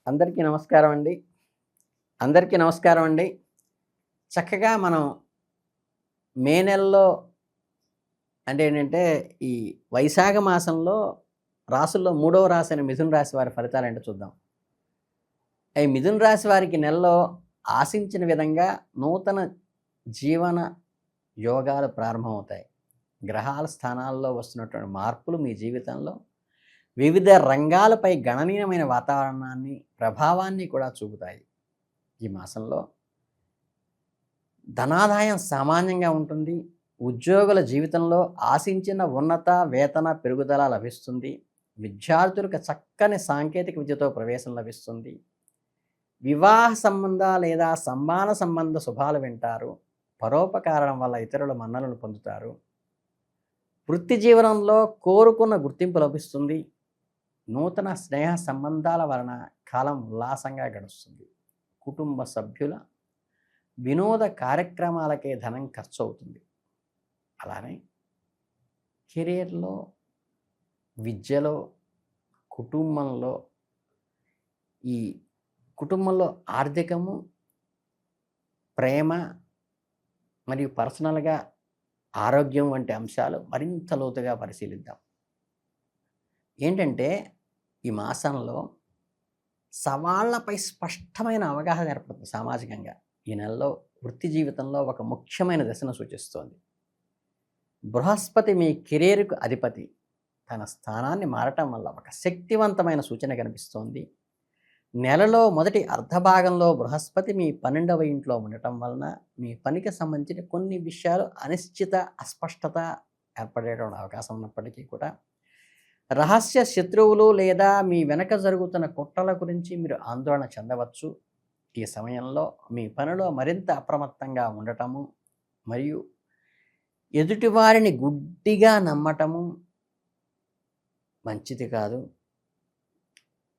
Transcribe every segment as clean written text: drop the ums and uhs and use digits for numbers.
అందరికీ నమస్కారం అండి. అందరికీ నమస్కారం అండి. చక్కగా మనం మే నెలలో అంటే ఏంటంటే, ఈ వైశాఖ మాసంలో రాసుల్లో మూడవ రాశి అయిన మిథున రాశి వారి ఫలితాలేంటో చూద్దాం. ఈ మిథున రాశి వారికి నెలలో ఆశించిన విధంగా నూతన జీవన యోగాలు ప్రారంభమవుతాయి. గ్రహాల స్థానాల్లో వస్తున్నటువంటి మార్పులు మీ జీవితంలో వివిధ రంగాలపై గణనీయమైన వాతావరణాన్ని, ప్రభావాన్ని కూడా చూపుతాయి. ఈ మాసంలో ధనాదాయం సామాన్యంగా ఉంటుంది. ఉద్యోగుల జీవితంలో ఆశించిన ఉన్నత వేతన పెరుగుదల లభిస్తుంది. విద్యార్థులకు చక్కని సాంకేతిక విద్యతో ప్రవేశం లభిస్తుంది. వివాహ సంబంధ లేదా సంతాన సంబంధ శుభాలు వింటారు. పరోపకారం వల్ల ఇతరుల మన్ననలు పొందుతారు. వృత్తి జీవనంలో కోరుకున్న గుర్తింపు లభిస్తుంది. నూతన స్నేహ సంబంధాల వలన కాలం ఉల్లాసంగా గడుస్తుంది. కుటుంబ సభ్యుల వినోద కార్యక్రమాలకే ధనం ఖర్చు అవుతుంది. అలానే కెరీర్లో, విద్యలో, కుటుంబంలో ఈ కుటుంబంలో ఆర్థికము, ప్రేమ మరియు పర్సనల్గా ఆరోగ్యం వంటి అంశాలు మరింత లోతుగా పరిశీలిద్దాం. ఏంటంటే, ఈ మాసంలో సవాళ్లపై స్పష్టమైన అవగాహన ఏర్పడుతుంది సామాజికంగా. ఈ నెలలో వృత్తి జీవితంలో ఒక ముఖ్యమైన దశను సూచిస్తోంది. బృహస్పతి మీ కెరీర్కు అధిపతి తన స్థానాన్ని మారటం వల్ల ఒక శక్తివంతమైన సూచన కనిపిస్తోంది. నెలలో మొదటి అర్ధభాగంలో బృహస్పతి మీ 12వ ఇంట్లో ఉండటం వలన మీ పనికి సంబంధించిన కొన్ని విషయాలు అనిశ్చిత, అస్పష్టత ఏర్పడేటువంటి అవకాశం ఉన్నప్పటికీ కూడా రహస్య శత్రువులు లేదా మీ వెనక జరుగుతున్న కుట్రల గురించి మీరు ఆందోళన చెందవచ్చు. ఈ సమయంలో మీ పనిలో మరింత అప్రమత్తంగా ఉండటము మరియు ఎదుటివారిని గుడ్డిగా నమ్మటము మంచిది కాదు.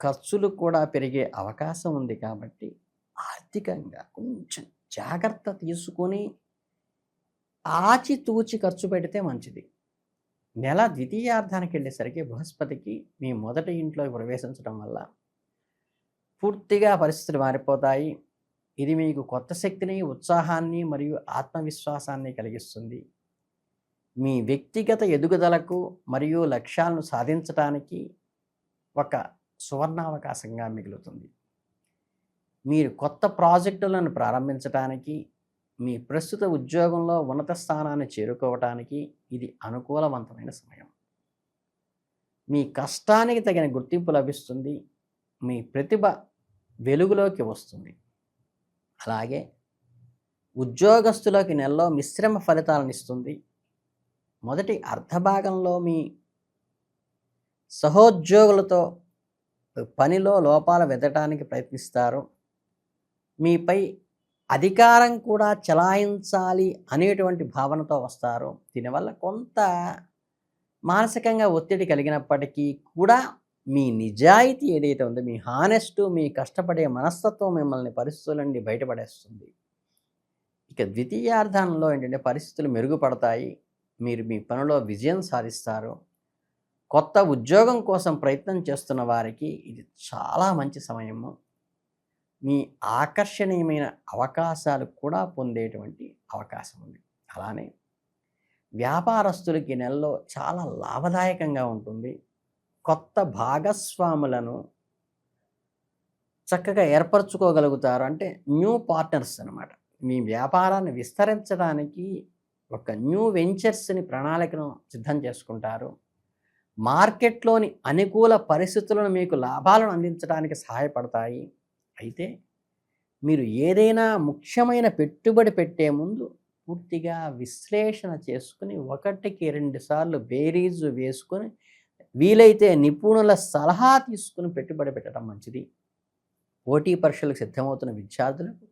ఖర్చులు కూడా పెరిగే అవకాశం ఉంది కాబట్టి ఆర్థికంగా కొంచెం జాగ్రత్త తీసుకొని ఆచితూచి ఖర్చు పెడితే మంచిది. నెల ద్వితీయార్థానికి వెళ్ళేసరికి బృహస్పతికి మీ మొదటి ఇంట్లోకి ప్రవేశించడం వల్ల పూర్తిగా పరిస్థితులు మారిపోతాయి. ఇది మీకు కొత్త శక్తిని, ఉత్సాహాన్ని మరియు ఆత్మవిశ్వాసాన్ని కలిగిస్తుంది. మీ వ్యక్తిగత ఎదుగుదలకు మరియు లక్ష్యాలను సాధించడానికి ఒక సువర్ణావకాశంగా మిగులుతుంది. మీరు కొత్త ప్రాజెక్టులను ప్రారంభించడానికి, మీ ప్రస్తుత ఉద్యోగంలో ఉన్నత స్థానాన్ని చేరుకోవటానికి ఇది అనుకూలవంతమైన సమయం. మీ కష్టానికి తగిన గుర్తింపు లభిస్తుంది. మీ ప్రతిభ వెలుగులోకి వస్తుంది. అలాగే ఉద్యోగస్తులకి నెలలో మిశ్రమ ఫలితాలను ఇస్తుంది. మొదటి అర్ధభాగంలో మీ సహోద్యోగులతో పనిలో లోపాలు వెతకడానికి ప్రయత్నిస్తారు. మీపై అధికారం కూడా చలాయించాలి అనేటువంటి భావనతో వస్తారు. దీనివల్ల కొంత మానసికంగా ఒత్తిడి కలిగినప్పటికీ కూడా మీ నిజాయితీ ఏదైతే ఉందో, మీ హానెస్ట్, మీ కష్టపడే మనస్తత్వం మిమ్మల్ని పరిస్థితుల నుండి బయటపడేస్తుంది. ఇక ద్వితీయార్థంలో ఏంటంటే పరిస్థితులు మెరుగుపడతాయి. మీరు మీ పనిలో విజయం సాధిస్తారు. కొత్త ఉద్యోగం కోసం ప్రయత్నం చేస్తున్న వారికి ఇది చాలా మంచి సమయము. మీ ఆకర్షణీయమైన అవకాశాలు కూడా పొందేటువంటి అవకాశం ఉంది. అలానే వ్యాపారస్తులకి నెలలో చాలా లాభదాయకంగా ఉంటుంది. కొత్త భాగస్వాములను చక్కగా ఏర్పరచుకోగలుగుతారు. అంటే న్యూ పార్ట్నర్స్ అన్నమాట. మీ వ్యాపారాన్ని విస్తరించడానికి ఒక న్యూ వెంచర్స్ని ప్రణాళికను సిద్ధం చేసుకుంటారు. మార్కెట్లోని అనుకూల పరిస్థితులను మీకు లాభాలను అందించడానికి సహాయపడతాయి. అయితే మీరు ఏదైనా ముఖ్యమైన పెట్టుబడి పెట్టే ముందు పూర్తిగా విశ్లేషణ చేసుకుని 1కి 2 సార్లు బేరీజు వేసుకొని వీలైతే నిపుణుల సలహా తీసుకుని పెట్టుబడి పెట్టడం మంచిది. పోటీ పరీక్షలకు సిద్ధమవుతున్న విద్యార్థులకు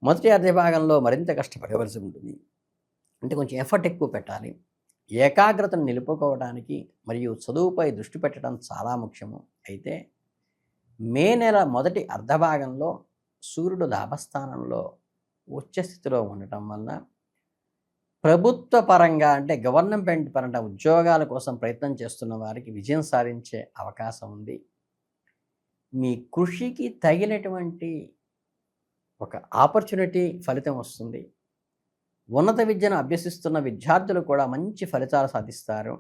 మొదటి అర్ధభాగంలో మరింత కష్టపడవలసి ఉంటుంది. అంటే కొంచెం ఎఫర్ట్ ఎక్కువ పెట్టాలి. ఏకాగ్రతను నిలుపుకోవడానికి మరియు చదువుపై దృష్టి పెట్టడం చాలా ముఖ్యము. అయితే మే నెల మొదటి అర్ధభాగంలో సూర్యుడు లాభస్థానంలో ఉచ్చ స్థితిలో ఉండటం వలన ప్రభుత్వ పరంగా అంటే గవర్నమెంట్ పరంగా ఉద్యోగాల కోసం ప్రయత్నం చేస్తున్న వారికి విజయం సాధించే అవకాశం ఉంది. మీ కృషికి తగినటువంటి ఒక ఆపర్చునిటీ ఫలితం వస్తుంది. ఉన్నత విద్యను అభ్యసిస్తున్న విద్యార్థులు కూడా మంచి ఫలితాలు సాధిస్తారు.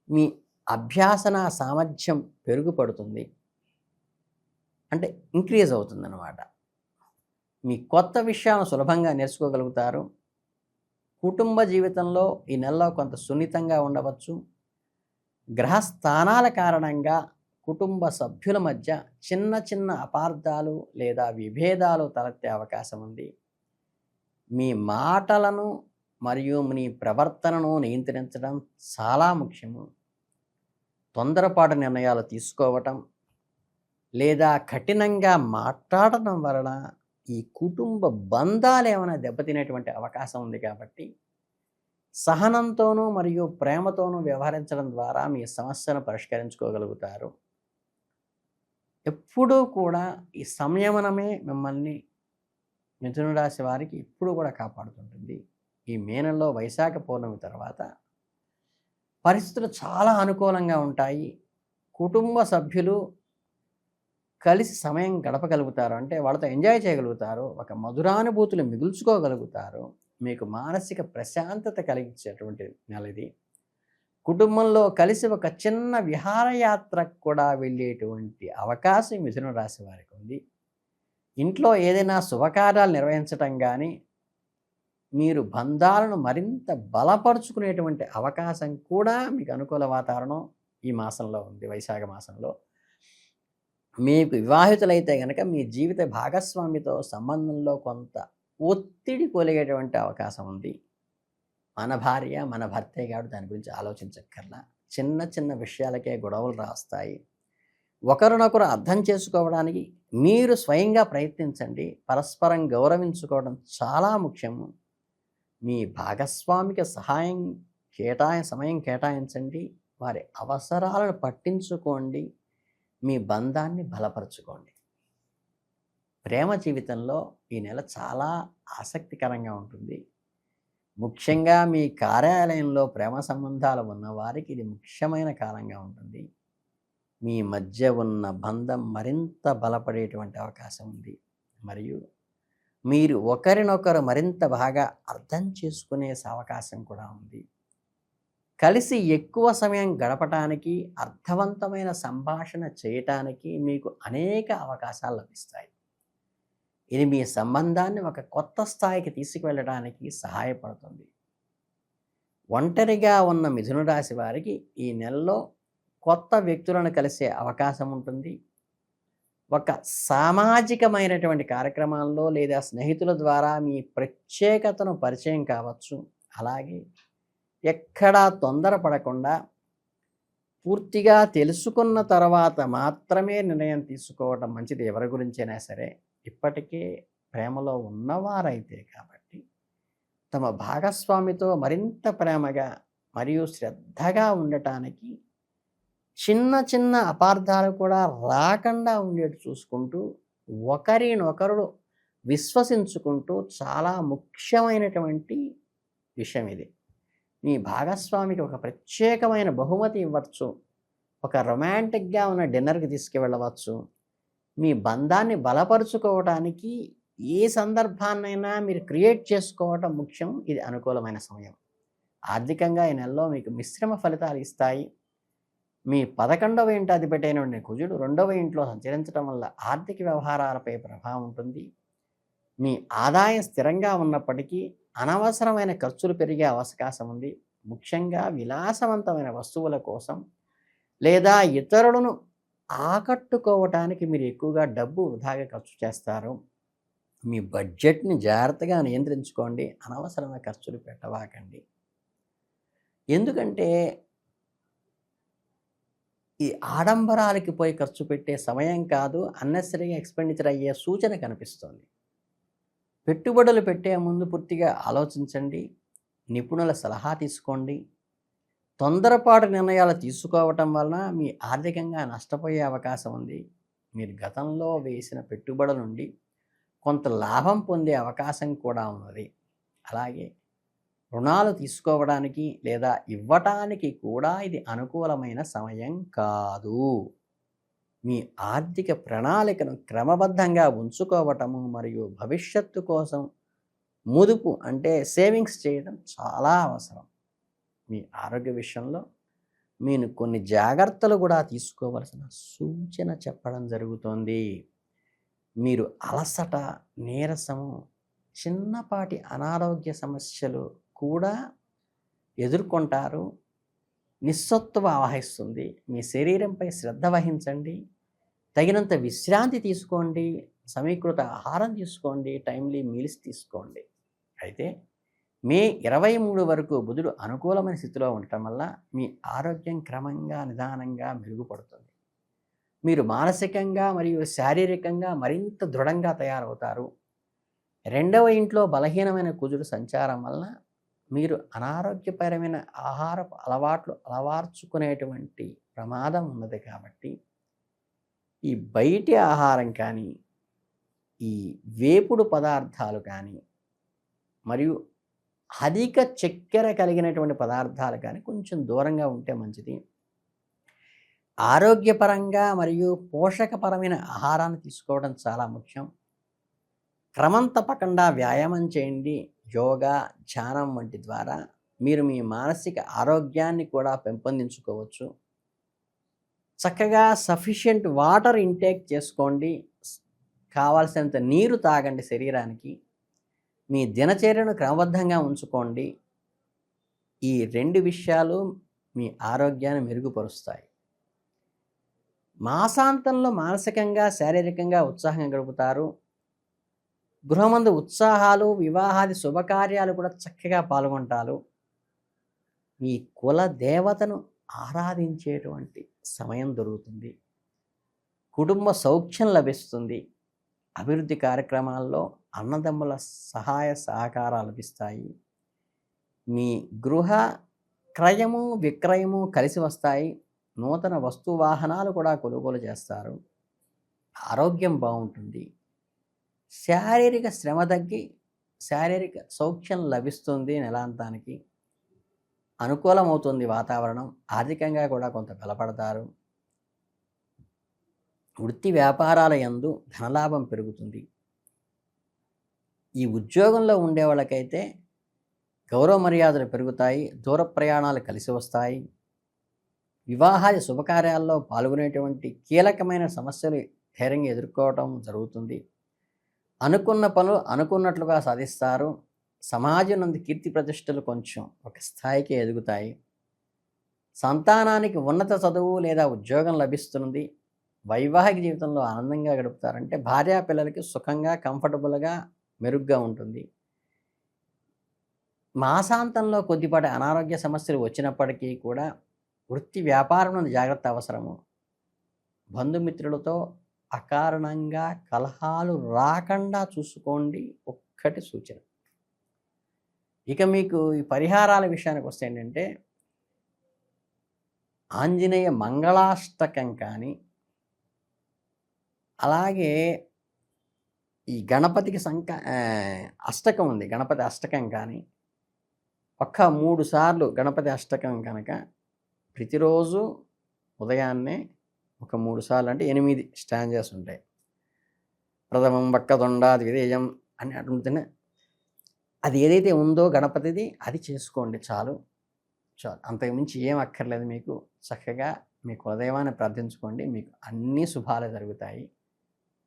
మీ అభ్యాసన సామర్థ్యం పెరుగుపడుతుంది. అంటే ఇంక్రీజ్ అవుతుందన్నమాట. మీ కొత్త విషయాలను సులభంగా నేర్చుకోగలుగుతారు. కుటుంబ జీవితంలో ఈ నెలలో కొంత సున్నితంగా ఉండవచ్చు. గ్రహస్థానాల కారణంగా కుటుంబ సభ్యుల మధ్య చిన్న చిన్న అపార్థాలు లేదా విభేదాలు తలెత్తే అవకాశం ఉంది. మీ మాటలను మరియు మీ ప్రవర్తనను నియంత్రించడం చాలా ముఖ్యము. తొందరపాటు నిర్ణయాలు తీసుకోవటం లేదా కఠినంగా మాట్లాడటం వలన ఈ కుటుంబ బంధాలు ఏమైనా దెబ్బతినేటువంటి అవకాశం ఉంది. కాబట్టి సహనంతోనూ మరియు ప్రేమతోనూ వ్యవహరించడం ద్వారా మీ సమస్యను పరిష్కరించుకోగలుగుతారు. ఎప్పుడూ కూడా ఈ సంయమనమే మిమ్మల్ని మిథున రాశి వారికి ఎప్పుడూ కూడా కాపాడుతుంటుంది. ఈ మే నెలలో వైశాఖ పౌర్ణమి తర్వాత పరిస్థితులు చాలా అనుకూలంగా ఉంటాయి. కుటుంబ సభ్యులు కలిసి సమయం గడపగలుగుతారు. అంటే వాళ్ళతో ఎంజాయ్ చేయగలుగుతారు. ఒక మధురానుభూతులు మిగుల్చుకోగలుగుతారు. మీకు మానసిక ప్రశాంతత కలిగించేటువంటి నెల ఇది. కుటుంబంలో కలిసి ఒక చిన్న విహారయాత్రకు కూడా వెళ్ళేటువంటి అవకాశం మిథున రాశి వారికి ఉంది. ఇంట్లో ఏదైనా శుభకార్యాలు నిర్వహించటం కానీ, మీరు బంధాలను మరింత బలపరుచుకునేటువంటి అవకాశం కూడా మీకు అనుకూల వాతావరణం ఈ మాసంలో ఉంది. వైశాఖ మాసంలో మీకు వివాహితులైతే కనుక మీ జీవిత భాగస్వామితో సంబంధంలో కొంత ఒత్తిడి కొలిగేటువంటి అవకాశం ఉంది. మన భార్య మన భర్తే కాబట్టి దాని గురించి ఆలోచించక్కర్లా. చిన్న చిన్న విషయాలకే గొడవలు రాస్తాయి. ఒకరినొకరు అర్థం చేసుకోవడానికి మీరు స్వయంగా ప్రయత్నించండి. పరస్పరం గౌరవించుకోవడం చాలా ముఖ్యము. మీ భాగస్వామికి సమయం కేటాయించండి. వారి అవసరాలను పట్టించుకోండి. మీ బంధాన్ని బలపరచుకోండి. ప్రేమ జీవితంలో ఈ నెల చాలా ఆసక్తికరంగా ఉంటుంది. ముఖ్యంగా మీ కార్యాలయంలో ప్రేమ సంబంధాలు ఉన్నవారికి ఇది ముఖ్యమైన కాలంగా ఉంటుంది. మీ మధ్య ఉన్న బంధం మరింత బలపడేటువంటి అవకాశం ఉంది. మరియు మీరు ఒకరినొకరు మరింత బాగా అర్థం చేసుకునే అవకాశం కూడా ఉంది. కలిసి ఎక్కువ సమయం గడపటానికి, అర్థవంతమైన సంభాషణ చేయటానికి మీకు అనేక అవకాశాలు లభిస్తాయి. ఇది మీ సంబంధాన్ని ఒక కొత్త స్థాయికి తీసుకువెళ్ళడానికి సహాయపడుతుంది. ఒంటరిగా ఉన్న మిథున రాశి వారికి ఈ నెలలో కొత్త వ్యక్తులను కలిసే అవకాశం ఉంటుంది. ఒక సామాజికమైనటువంటి కార్యక్రమాల్లో లేదా స్నేహితుల ద్వారా మీ ప్రత్యేకతను పరిచయం కావచ్చు. అలాగే ఎక్కడా తొందరపడకుండా పూర్తిగా తెలుసుకున్న తర్వాత మాత్రమే నిర్ణయం తీసుకోవడం మంచిది. ఎవరి గురించైనా సరే. ఇప్పటికే ప్రేమలో ఉన్నవారైతే కాబట్టి తమ భాగస్వామితో మరింత ప్రేమగా మరియు శ్రద్ధగా ఉండటానికి చిన్న చిన్న అపార్థాలు కూడా రాకుండా ఉండేట్టు చూసుకుంటూ ఒకరినొకరు విశ్వసించుకుంటూ చాలా ముఖ్యమైనటువంటి విషయం ఇది. మీ భాగస్వామికి ఒక ప్రత్యేకమైన బహుమతి ఇవ్వచ్చు. ఒక రొమాంటిక్గా ఉన్న డిన్నర్కి తీసుకువెళ్ళవచ్చు. మీ బంధాన్ని బలపరుచుకోవడానికి ఏ సందర్భాన్నైనా మీరు క్రియేట్ చేసుకోవటం ముఖ్యం. ఇది అనుకూలమైన సమయం. ఆర్థికంగా ఈ నెలలో మీకు మిశ్రమ ఫలితాలు ఇస్తాయి. మీ 11వ ఇంటి అధిపతి అయిన కుజుడు 2వ ఇంట్లో సంచరించడం వల్ల ఆర్థిక వ్యవహారాలపై ప్రభావం ఉంటుంది. మీ ఆదాయం స్థిరంగా ఉన్నప్పటికీ అనవసరమైన ఖర్చులు పెరిగే అవకాశం ఉంది. ముఖ్యంగా విలాసవంతమైన వస్తువుల కోసం లేదా ఇతరులను ఆకట్టుకోవటానికి మీరు ఎక్కువగా డబ్బు వృధాగా ఖర్చు చేస్తారు. మీ బడ్జెట్ని జాగ్రత్తగా నియంత్రించుకోండి. అనవసరమైన ఖర్చులు పెట్టవాకండి. ఎందుకంటే ఈ ఆడంబరాలకి పోయి ఖర్చు పెట్టే సమయం కాదు. అన్నెసరీగా ఎక్స్పెండిచర్ అయ్యే సూచన కనిపిస్తుంది. పెట్టుబడులు పెట్టే ముందు పూర్తిగా ఆలోచించండి. నిపుణుల సలహా తీసుకోండి. తొందరపాటు నిర్ణయాలు తీసుకోవటం వలన మీ ఆర్థికంగా నష్టపోయే అవకాశం ఉంది. మీరు గతంలో వేసిన పెట్టుబడుల నుండి కొంత లాభం పొందే అవకాశం కూడా ఉన్నది. అలాగే రుణాలు తీసుకోవడానికి లేదా ఇవ్వటానికి కూడా ఇది అనుకూలమైన సమయం కాదు. మీ ఆర్థిక ప్రణాళికను క్రమబద్ధంగా ఉంచుకోవటము మరియు భవిష్యత్తు కోసం ముదుపు అంటే సేవింగ్స్ చేయడం చాలా అవసరం. మీ ఆరోగ్య విషయంలో మీరు కొన్ని జాగ్రత్తలు కూడా తీసుకోవలసిన సూచన చెప్పడం జరుగుతోంది. మీరు అలసట, నీరసము, చిన్నపాటి అనారోగ్య సమస్యలు కూడా ఎదుర్కొంటారు. నిస్సత్తువ ఆవహిస్తుంది. మీ శరీరంపై శ్రద్ధ వహించండి. తగినంత విశ్రాంతి తీసుకోండి. సమీకృత ఆహారం తీసుకోండి. టైమ్లీ మీల్స్ తీసుకోండి. అయితే మే 23 వరకు బుధుడు అనుకూలమైన స్థితిలో ఉండటం వల్ల మీ ఆరోగ్యం క్రమంగా నిదానంగా మెరుగుపడుతుంది. మీరు మానసికంగా మరియు శారీరకంగా మరింత దృఢంగా తయారవుతారు. 2వ ఇంట్లో బలహీనమైన కుజుడు సంచారం వలన మీరు అనారోగ్యపరమైన ఆహారపు అలవాట్లు అలవార్చుకునేటువంటి ప్రమాదం ఉన్నది. కాబట్టి ఈ బయటి ఆహారం కానీ, ఈ వేపుడు పదార్థాలు కానీ, మరియు అధిక చక్కెర కలిగినటువంటి పదార్థాలు కానీ కొంచెం దూరంగా ఉంటే మంచిది. ఆరోగ్యపరంగా మరియు పోషకపరమైన ఆహారాన్ని తీసుకోవడం చాలా ముఖ్యం. క్రమం తప్పకుండా వ్యాయామం చేయండి. యోగా, ధ్యానం వంటి ద్వారా మీరు మీ మానసిక ఆరోగ్యాన్ని కూడా పెంపొందించుకోవచ్చు. చక్కగా సఫిషియెంట్ వాటర్ ఇంటేక్ చేసుకోండి. కావాల్సినంత నీరు తాగండి శరీరానికి. మీ దినచర్యను క్రమబద్ధంగా ఉంచుకోండి. ఈ 2 విషయాలు మీ ఆరోగ్యాన్ని మెరుగుపరుస్తాయి. మాసాంతంలో మానసికంగా, శారీరకంగా ఉత్సాహంగా గడుపుతారు. గృహమందు ఉత్సాహాలు, వివాహాది శుభకార్యాలు కూడా చక్కగా పాల్గొంటారు. మీ కుల దేవతను ఆరాధించేటువంటి సమయం దొరుకుతుంది. కుటుంబ సౌఖ్యం లభిస్తుంది. అభివృద్ధి కార్యక్రమాల్లో అన్నదమ్ముల సహాయ సహకారాలు లభిస్తాయి. మీ గృహ క్రయము, విక్రయము కలిసి వస్తాయి. నూతన వస్తు వాహనాలు కూడా కొనుగోలు చేస్తారు. ఆరోగ్యం బాగుంటుంది. శారీరక శ్రమ తగ్గి శారీరక సౌఖ్యం లభిస్తుంది. నెలాంతానికి అనుకూలమవుతుంది వాతావరణం. ఆర్థికంగా కూడా కొంత బలపడతారు. వృత్తి వ్యాపారాల యందు ధనలాభం పెరుగుతుంది. ఈ ఉద్యోగంలో ఉండే వాళ్ళకైతే గౌరవ మర్యాదలు పెరుగుతాయి. దూర ప్రయాణాలు కలిసి వస్తాయి. వివాహాది శుభకార్యాల్లో పాల్గొనేటువంటి కీలకమైన సమస్యలు ధైర్యంగా ఎదుర్కోవటం జరుగుతుంది. అనుకున్న పనులు అనుకున్నట్లుగా సాధిస్తారు. సమాజం నందు కీర్తి ప్రతిష్టలు కొంచెం ఒక స్థాయికి ఎదుగుతాయి. సంతానానికి ఉన్నత చదువు లేదా ఉద్యోగం లభిస్తుంది. వైవాహిక జీవితంలో ఆనందంగా గడుపుతారంటే భార్యా పిల్లలకి సుఖంగా, కంఫర్టబుల్గా, మెరుగ్గా ఉంటుంది. మాసాంతంలో కొద్దిపాటి అనారోగ్య సమస్యలు వచ్చినప్పటికీ కూడా వృత్తి వ్యాపారం నుండి జాగ్రత్త అవసరము. బంధుమిత్రులతో అకారణంగా కలహాలు రాకుండా చూసుకోండి. ఒక్కటి సూచన. ఇక మీకు ఈ పరిహారాల విషయానికి వస్తే ఏంటంటే, ఆంజనేయ మంగళాష్టకం కానీ, అలాగే ఈ గణపతికి అష్టకం ఉంది, గణపతి అష్టకం కానీ, ఒక్క 3 సార్లు గణపతి అష్టకం కనుక ప్రతిరోజు ఉదయాన్నే ఒక 3 సార్లు, అంటే 8 స్టాంజర్స్ ఉంటాయి. ప్రథమం వక్కదొండా ద్వితీయం అని అటుంటేనే అది ఏదైతే ఉందో గణపతిది అది చేసుకోండి. చాలు. అంతకుమించి ఏం అక్కర్లేదు మీకు. చక్కగా మీ కులదైవాన్ని ప్రార్థించుకోండి. మీకు అన్ని శుభాలు జరుగుతాయి.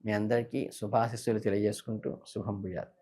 మీ అందరికీ శుభాశిస్సులు తెలియజేసుకుంటూ శుభం భూయాత్.